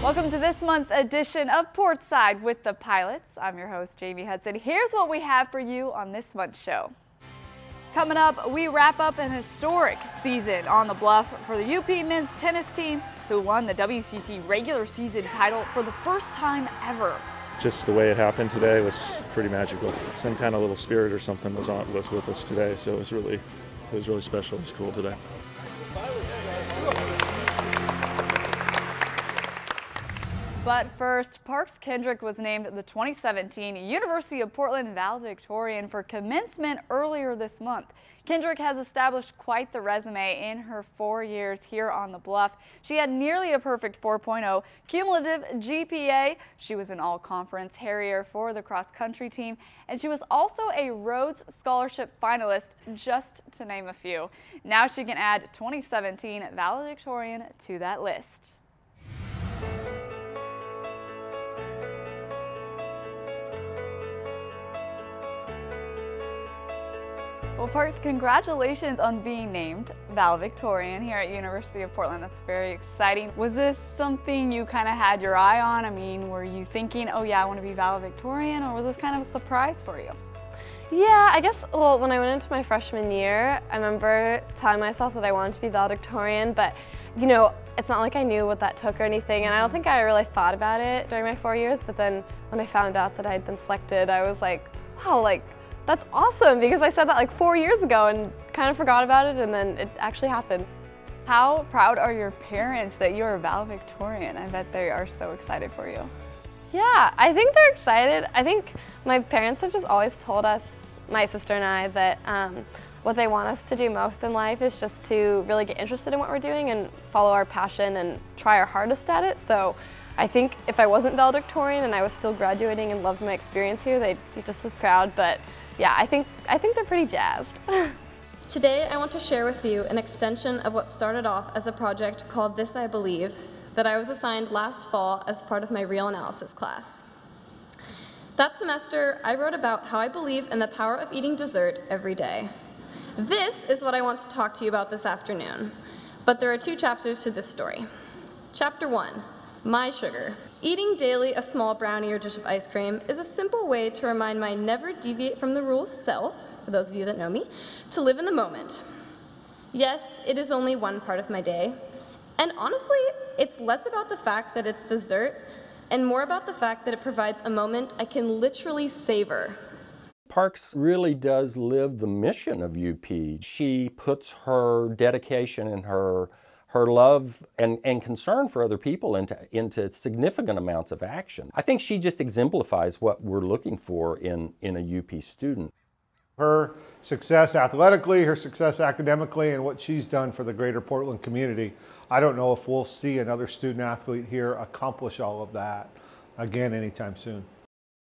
Welcome to this month's edition of Portside with the Pilots. I'm your host, Jamie Hudson. Here's what we have for you on this month's show. Coming up, we wrap up an historic season on the bluff for the UP men's tennis team, who won the WCC regular season title for the first time ever. Just the way it happened today was pretty magical. Some kind of little spirit or something was with us today, so it was really special. It was cool today. But first, Parks Kendrick was named the 2017 University of Portland Valedictorian for commencement earlier this month. Kendrick has established quite the resume in her 4 years here on the bluff. She had nearly a perfect 4.0 cumulative GPA. She was an all-conference Harrier for the cross-country team, and she was also a Rhodes Scholarship finalist, just to name a few. Now she can add 2017 Valedictorian to that list. Well, Parks, congratulations on being named Valedictorian here at University of Portland. That's very exciting. Was this something you kind of had your eye on? I mean, were you thinking, oh yeah, I want to be Valedictorian, or was this kind of a surprise for you? Yeah, I guess, well, when I went into my freshman year, I remember telling myself that I wanted to be Valedictorian, but, you know, it's not like I knew what that took or anything, and I don't think I really thought about it during my 4 years, but then when I found out that I'd been selected, I was like, wow, like, that's awesome, because I said that like 4 years ago and kind of forgot about it, and then it actually happened. How proud are your parents that you're a valedictorian? I bet they are so excited for you. Yeah, I think they're excited. I think my parents have just always told us, my sister and I, that what they want us to do most in life is just to really get interested in what we're doing and follow our passion and try our hardest at it. So I think if I wasn't valedictorian and I was still graduating and loved my experience here, they'd be just as proud. But yeah, I think they're pretty jazzed. Today, I want to share with you an extension of what started off as a project called This I Believe that I was assigned last fall as part of my real analysis class. That semester, I wrote about how I believe in the power of eating dessert every day. This is what I want to talk to you about this afternoon, but there are 2 chapters to this story. Chapter 1, My Sugar. Eating daily a small brownie or dish of ice cream is a simple way to remind my never deviate from the rules self, for those of you that know me, to live in the moment. Yes, it is only one part of my day, and honestly, it's less about the fact that it's dessert and more about the fact that it provides a moment I can literally savor. Parks really does live the mission of UP. She puts her dedication and her love and concern for other people into significant amounts of action. I think she just exemplifies what we're looking for in a UP student. Her success athletically, her success academically, and what she's done for the greater Portland community, I don't know if we'll see another student athlete here accomplish all of that again anytime soon.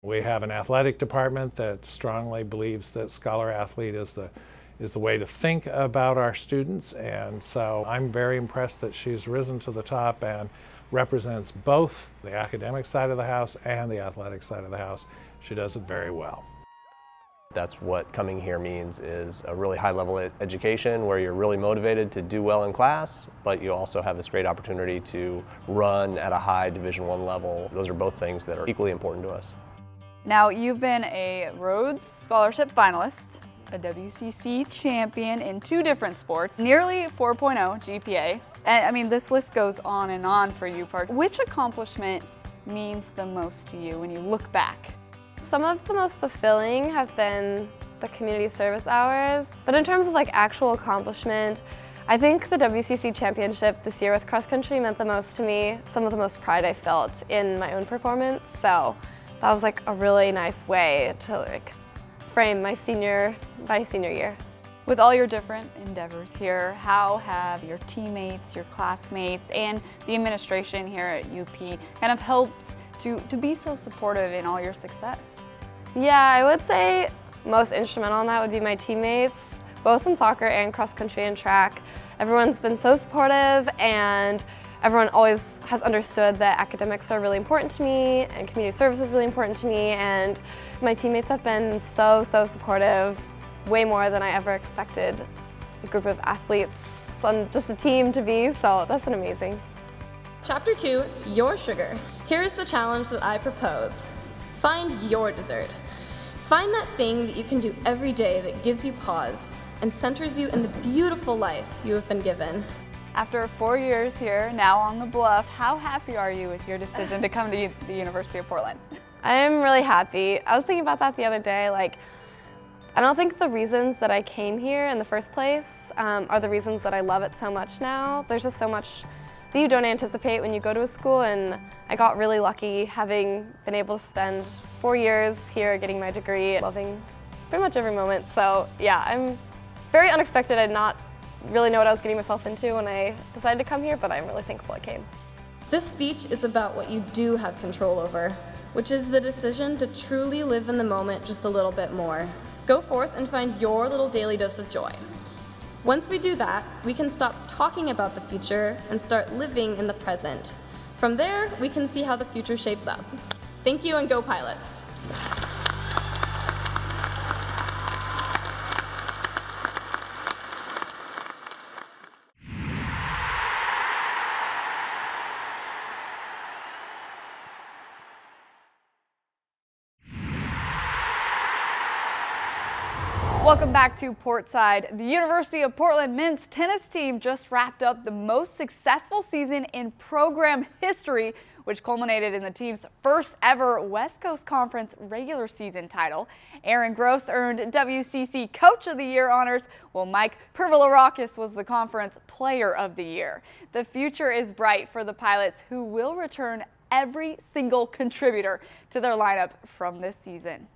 We have an athletic department that strongly believes that scholar athlete is the way to think about our students, and so I'm very impressed that she's risen to the top and represents both the academic side of the house and the athletic side of the house. She does it very well. That's what coming here means, is a really high level education where you're really motivated to do well in class, but you also have this great opportunity to run at a high Division I level. Those are both things that are equally important to us. Now, you've been a Rhodes Scholarship finalist, a WCC champion in 2 different sports, nearly 4.0 GPA. And I mean, this list goes on and on for you, Parks. Which accomplishment means the most to you when you look back? Some of the most fulfilling have been the community service hours, but in terms of like actual accomplishment, I think the WCC championship this year with cross country meant the most to me. Some of the most pride I felt in my own performance, so that was like a really nice way to like frame my senior year. With all your different endeavors here, how have your teammates, your classmates, and the administration here at UP kind of helped to be so supportive in all your success? Yeah, I would say most instrumental in that would be my teammates, both in soccer and cross country and track. Everyone's been so supportive, and everyone always has understood that academics are really important to me and community service is really important to me, and my teammates have been so supportive, way more than I ever expected a group of athletes on just a team to be, so that's been amazing. Chapter 2, Your Sugar. Here is the challenge that I propose. Find your dessert. Find that thing that you can do every day that gives you pause and centers you in the beautiful life you have been given. After 4 years here, now on the Bluff, how happy are you with your decision to come to the University of Portland? I am really happy. I was thinking about that the other day. I don't think the reasons that I came here in the first place are the reasons that I love it so much now. There's just so much that you don't anticipate when you go to a school, and I got really lucky having been able to spend 4 years here getting my degree, loving pretty much every moment. So yeah, I'm very unexpected. I did not really know what I was getting myself into when I decided to come here, but I'm really thankful I came. This speech is about what you do have control over, which is the decision to truly live in the moment just a little bit more. Go forth and find your little daily dose of joy. Once we do that, we can stop talking about the future and start living in the present. From there, we can see how the future shapes up. Thank you, and go Pilots! Welcome back to Portside. The University of Portland men's tennis team just wrapped up the most successful season in program history, which culminated in the team's first ever West Coast Conference regular season title. Aaron Gross earned WCC Coach of the Year honors, while Mike Pervolarakis was the Conference Player of the Year. The future is bright for the Pilots, who will return every single contributor to their lineup from this season.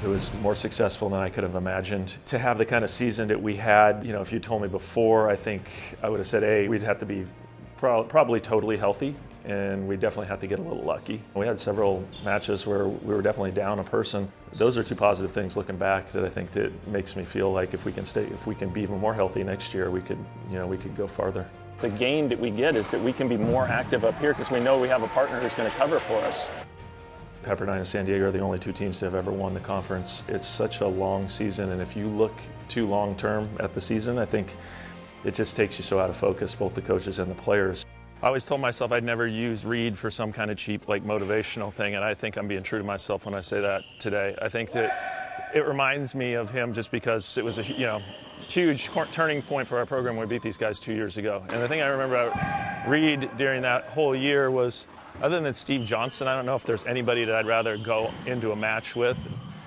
It was more successful than I could have imagined. To have the kind of season that we had, you know, if you told me before, I think I would have said, A, we'd have to be probably totally healthy, and we definitely had to get a little lucky. We had several matches where we were definitely down a person. Those are two positive things looking back that I think that makes me feel like if we can be even more healthy next year, we could, you know, we could go farther. The gain that we get is that we can be more active up here because we know we have a partner who's going to cover for us. Pepperdine and San Diego are the only two teams that have ever won the conference. It's such a long season, and if you look too long term at the season, I think it just takes you so out of focus, both the coaches and the players. I always told myself I'd never use Reed for some kind of cheap, motivational thing, and I think I'm being true to myself when I say that today. I think that it reminds me of him just because it was a huge turning point for our program when we beat these guys 2 years ago. And the thing I remember about Reed during that whole year was, other than Steve Johnson, I don't know if there's anybody that I'd rather go into a match with,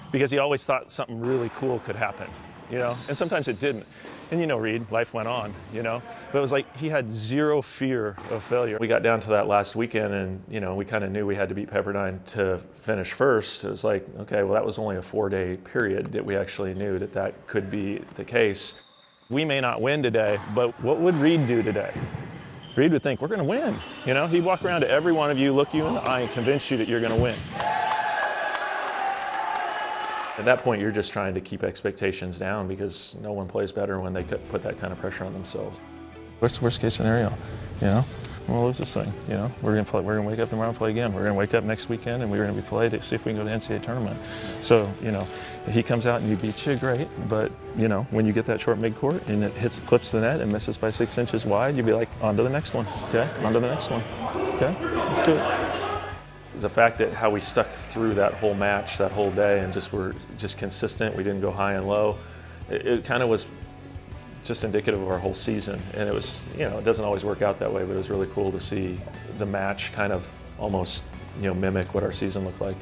because he always thought something really cool could happen, and sometimes it didn't. And Reed, life went on, but it was like he had zero fear of failure. We got down to that last weekend and, we kind of knew we had to beat Pepperdine to finish first. It was like, okay, well, that was only a 4-day period that we actually knew that could be the case. We may not win today, but what would Reed do today? Reed would think, we're going to win. He'd walk around to every one of you, look you in the eye, and convince you that you're going to win. At that point, you're just trying to keep expectations down because no one plays better when they put that kind of pressure on themselves. What's the worst case scenario? We'll lose this thing. We're going to wake up tomorrow and play again. We're going to wake up next weekend and we're going to be played to see if we can go to the NCAA tournament. So, if he comes out and he beats you, great. But, when you get that short midcourt and it clips the net and misses by 6 inches wide, you'd be like, on to the next one. Okay, on to the next one. Okay, let's do it. The fact that how we stuck through that whole match, that whole day, and were just consistent, we didn't go high and low, it kind of was just indicative of our whole season. And it was, it doesn't always work out that way, but it was really cool to see the match kind of almost, mimic what our season looked like.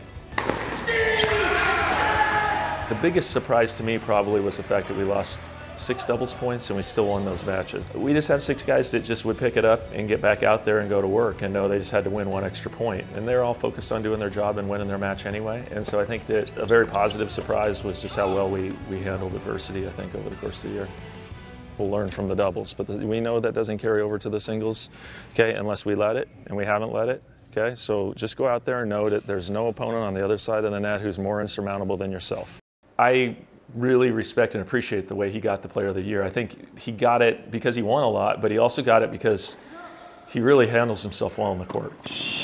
The biggest surprise to me probably was the fact that we lost 6 doubles points and we still won those matches. We just have 6 guys that just would pick it up and get back out there and go to work and know they just had to win 1 extra point. And they're all focused on doing their job and winning their match anyway. And so I think that a very positive surprise was just how well we handled adversity, I think, over the course of the year. We'll learn from the doubles, but we know that doesn't carry over to the singles, okay, unless we let it, and we haven't let it, okay? So just go out there and know that there's no opponent on the other side of the net who's more insurmountable than yourself. I really respect and appreciate the way he got the Player of the Year. I think he got it because he won a lot, but he also got it because he really handles himself well on the court.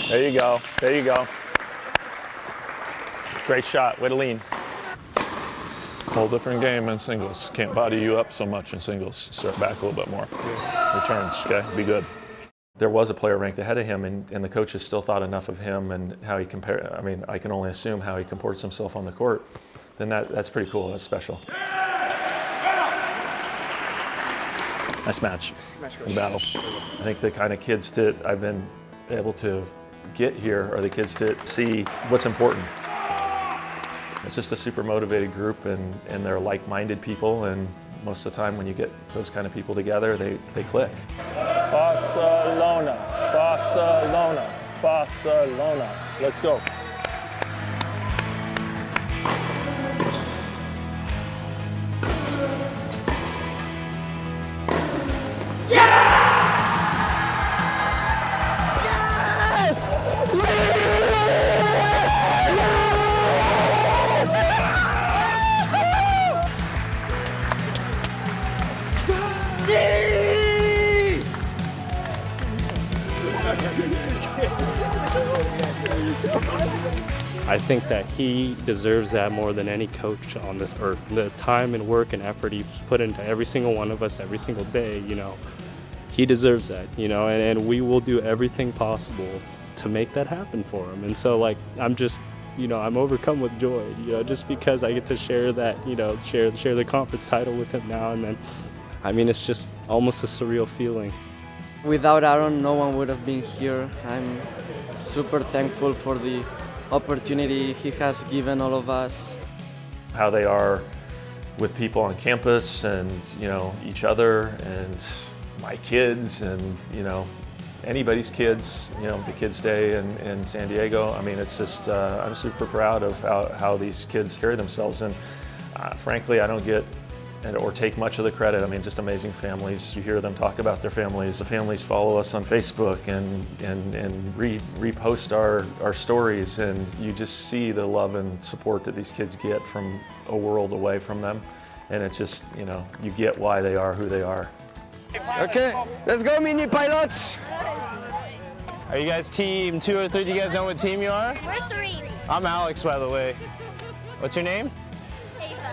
There you go, there you go. Great shot, way to lean. Whole different game in singles. Can't body you up so much in singles. Start back a little bit more. Returns, okay? Be good. There was a player ranked ahead of him, and the coaches still thought enough of him and how he compared. I mean, I can only assume how he comports himself on the court. Then that's pretty cool. That's special. Nice match. Battle. I think the kind of kids that I've been able to get here are the kids that see what's important. It's just a super motivated group, and they're like-minded people, and most of the time when you get those kind of people together, they click. Barcelona, Barcelona, Barcelona. Let's go. I think that he deserves that more than any coach on this earth. The time and work and effort he's put into every single one of us every single day, you know, he deserves that, you know, and we will do everything possible to make that happen for him. And so, like, I'm just, you know, I'm overcome with joy, you know, just because I get to share that, you know, share the conference title with him now and then. I mean, it's just almost a surreal feeling. Without Aaron, no one would have been here. I'm super thankful for the opportunity he has given all of us. How they are with people on campus and, you know, each other and my kids and, you know, anybody's kids, you know, the kids stay in San Diego. I mean, it's just, I'm super proud of how these kids carry themselves. And frankly, I don't get or take much of the credit. I mean, just amazing families. You hear them talk about their families. The families follow us on Facebook and repost our stories, and you just see the love and support that these kids get from a world away from them. And it's just, you know, you get why they are who they are. Okay, let's go, mini pilots. Are you guys team 2 or 3? Do you guys know what team you are? We're 3. I'm Alex, by the way. What's your name?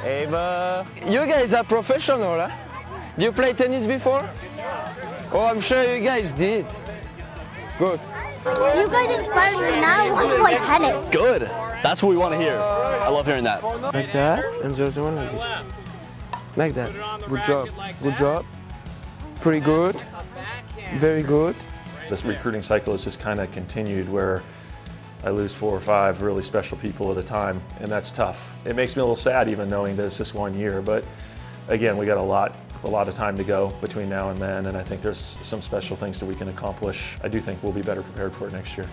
Ava. You guys are professional, huh? Do you play tennis before? Oh, I'm sure you guys did. Good. You guys inspired me. Now I want to play tennis. Good. That's what we want to hear. I love hearing that. Like that, and just one like this. Like that. Good job. Good job. Pretty good. Very good. This recruiting cycle has just kind of continued where I lose 4 or 5 really special people at a time, and that's tough. It makes me a little sad even knowing that it's just 1 year, but again, we got a lot of time to go between now and then, and I think there's some special things that we can accomplish. I do think we'll be better prepared for it next year.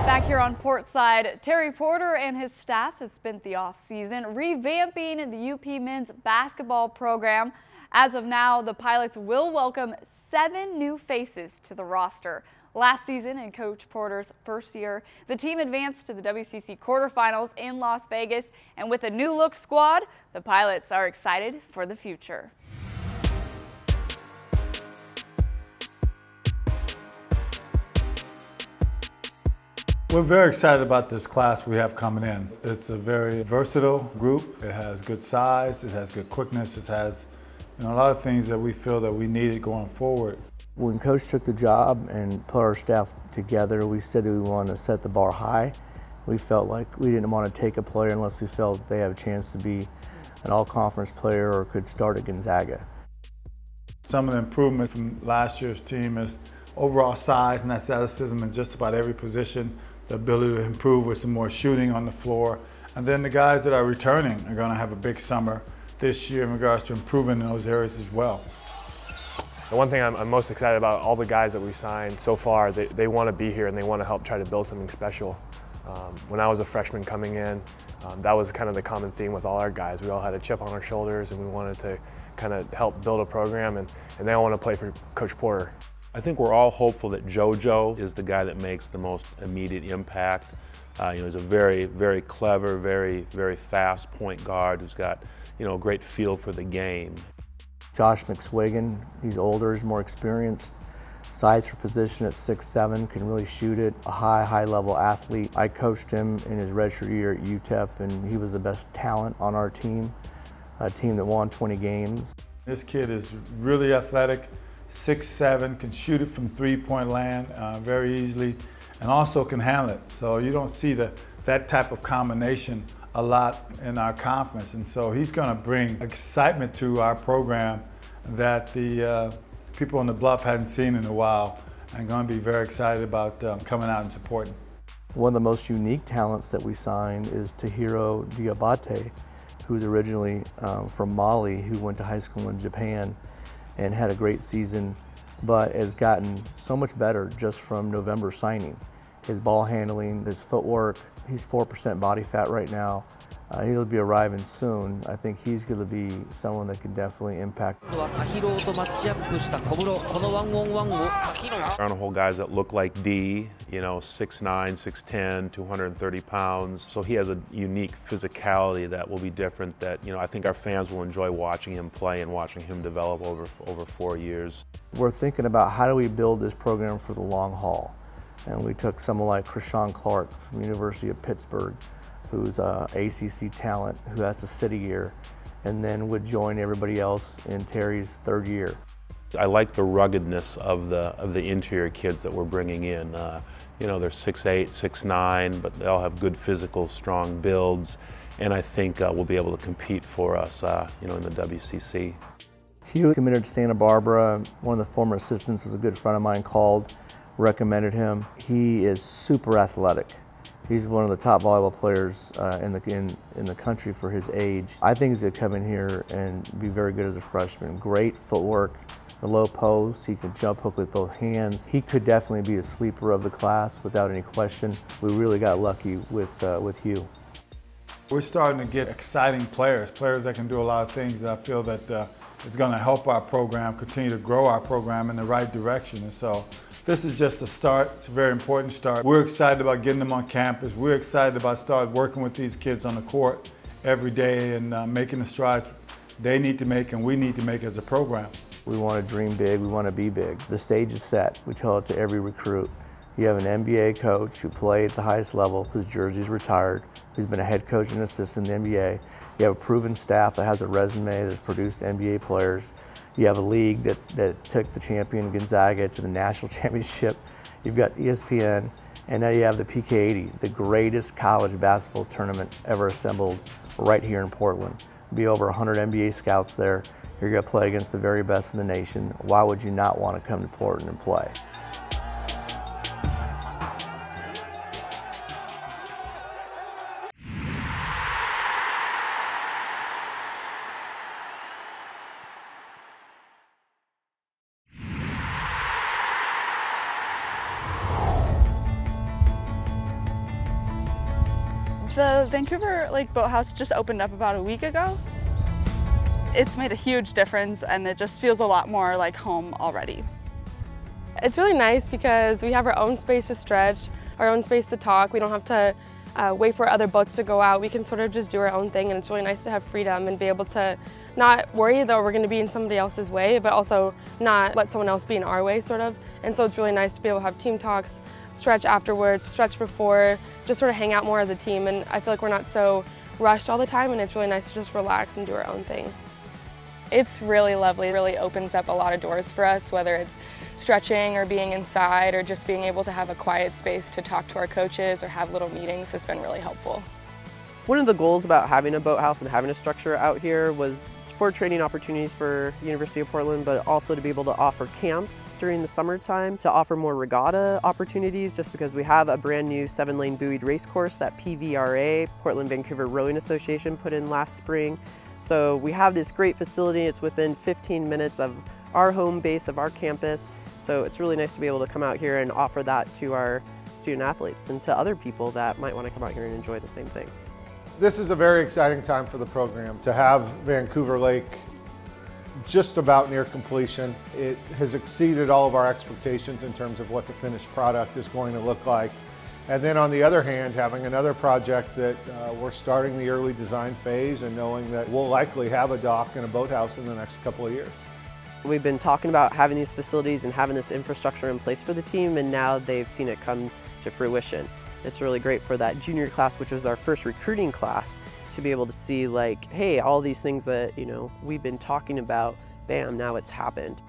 Back here on Portside, Terry Porter and his staff have spent the off-season revamping the UP men's basketball program. As of now, the Pilots will welcome 7 new faces to the roster. Last season, in Coach Porter's first year, the team advanced to the WCC quarterfinals in Las Vegas, and with a new-look squad, the Pilots are excited for the future. We're very excited about this class we have coming in. It's a very versatile group. It has good size, it has good quickness, it has, you know, a lot of things that we feel that we needed going forward. When Coach took the job and put our staff together, we said we wanted to set the bar high. We felt like we didn't want to take a player unless we felt they have a chance to be an all-conference player or could start at Gonzaga. Some of the improvement from last year's team is overall size and athleticism in just about every position. The ability to improve with some more shooting on the floor. And then the guys that are returning are going to have a big summer this year in regards to improving in those areas as well. The one thing I'm most excited about, all the guys that we signed so far, they want to be here and they want to help try to build something special. When I was a freshman coming in, that was kind of the common theme with all our guys. We all had a chip on our shoulders and we wanted to kind of help build a program, and they all want to play for Coach Porter. I think we're all hopeful that JOJO is the guy that makes the most immediate impact. He's a very, very clever, very fast point guard who's got, a great feel for the game. Josh McSwiggan, he's older, he's more experienced. Size for position at 6'7", can really shoot it. A high level athlete. I coached him in his redshirt year at UTEP, and he was the best talent on our team, a team that won 20 games. This kid is really athletic, 6'7", can shoot it from three-point land very easily, and also can handle it. So you don't see that type of combination a lot in our conference, and so he's going to bring excitement to our program that the people on the Bluff hadn't seen in a while, and going to be very excited about coming out and supporting. One of the most unique talents that we signed is TAHIROU DIABATE, who's originally from Mali, who went to high school in Japan and had a great season, but has gotten so much better just from November signing. His ball handling, his footwork, he's 4% body fat right now. He'll be arriving soon. I think he's going to be someone that can definitely impact. There aren't a whole guys that look like D, 6'9", 6'10", 230 pounds. So he has a unique physicality that will be different that, I think our fans will enjoy watching him play and watching him develop over 4 years. We're thinking about how do we build this program for the long haul. And we took someone like CRISSHAWN from the University of Pittsburgh, who's an ACC talent, who has a city year, and then would join everybody else in Terry's third year. I like the ruggedness of the interior kids that we're bringing in. They're 6'8", 6'9", but they all have good physical, strong builds, and I think will be able to compete for us, in the WCC. HUGH committed to Santa Barbara. One of the former assistants was a good friend of mine, recommended him. He is super athletic. He's one of the top volleyball players in the country for his age. I think he's going to come in here and be very good as a freshman. Great footwork, the low post, he can jump hook with both hands. He could definitely be a sleeper of the class without any question. We really got lucky with HUGH. We're starting to get exciting players that can do a lot of things that I feel that it's going to help our program, continue to grow our program in the right direction. And so this is just a start. It's a very important start. We're excited about getting them on campus. We're excited about starting working with these kids on the court every day and making the strides they need to make and we need to make as a program. We want to dream big. We want to be big. The stage is set. We tell it to every recruit. You have an NBA coach who played at the highest level, whose jersey's retired, who's been a head coach and assistant in the NBA. You have a proven staff that has a resume that's produced NBA players. You have a league that took the champion Gonzaga to the national championship. You've got ESPN, and now you have the PK80, the greatest college basketball tournament ever assembled right here in Portland. There'll be over 100 NBA scouts there. You're going to play against the very best in the nation. Why would you not want to come to Portland and play? The Vancouver Lake Boathouse just opened up about a week ago. It's made a huge difference and it just feels a lot more like home already. It's really nice because we have our own space to stretch, our own space to talk. We don't have to wait for other boats to go out. We can sort of just do our own thing, and it's really nice to have freedom and be able to not worry that we're going to be in somebody else's way, but also not let someone else be in our way, sort of. And so it's really nice to be able to have team talks, stretch afterwards, stretch before, just sort of hang out more as a team. And I feel like we're not so rushed all the time, and it's really nice to just relax and do our own thing. It's really lovely. It really opens up a lot of doors for us, whether it's stretching or being inside or just being able to have a quiet space to talk to our coaches or have little meetings has been really helpful. One of the goals about having a boathouse and having a structure out here was for training opportunities for University of Portland, but also to be able to offer camps during the summertime, to offer more regatta opportunities, just because we have a brand new 7-lane buoyed race course that PVRA, Portland Vancouver Rowing Association, put in last spring. So we have this great facility. It's within 15 minutes of our home base of our campus. So it's really nice to be able to come out here and offer that to our student athletes and to other people that might want to come out here and enjoy the same thing. This is a very exciting time for the program. To have Vancouver Lake just about near completion, it has exceeded all of our expectations in terms of what the finished product is going to look like. And then on the other hand, having another project that we're starting the early design phase and knowing that we'll likely have a dock and a boathouse in the next couple of years. We've been talking about having these facilities and having this infrastructure in place for the team, and now they've seen it come to fruition. It's really great for that junior class, which was our first recruiting class, to be able to see like, hey, all these things that, you know, we've been talking about, bam, now it's happened.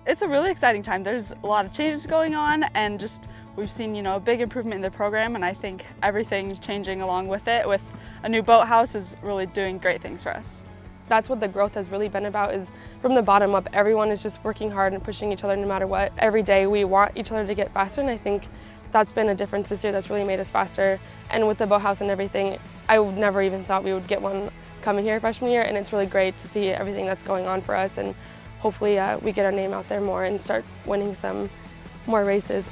It's a really exciting time. There's a lot of changes going on, and just we've seen, you know, a big improvement in the program, and I think everything changing along with it, with a new boathouse, is really doing great things for us. That's what the growth has really been about, is from the bottom up. Everyone is just working hard and pushing each other no matter what. Every day we want each other to get faster, and I think that's been a difference this year that's really made us faster. And with the boathouse and everything, I never even thought we would get one coming here freshman year, and it's really great to see everything that's going on for us, and hopefully we get our name out there more and start winning some more races.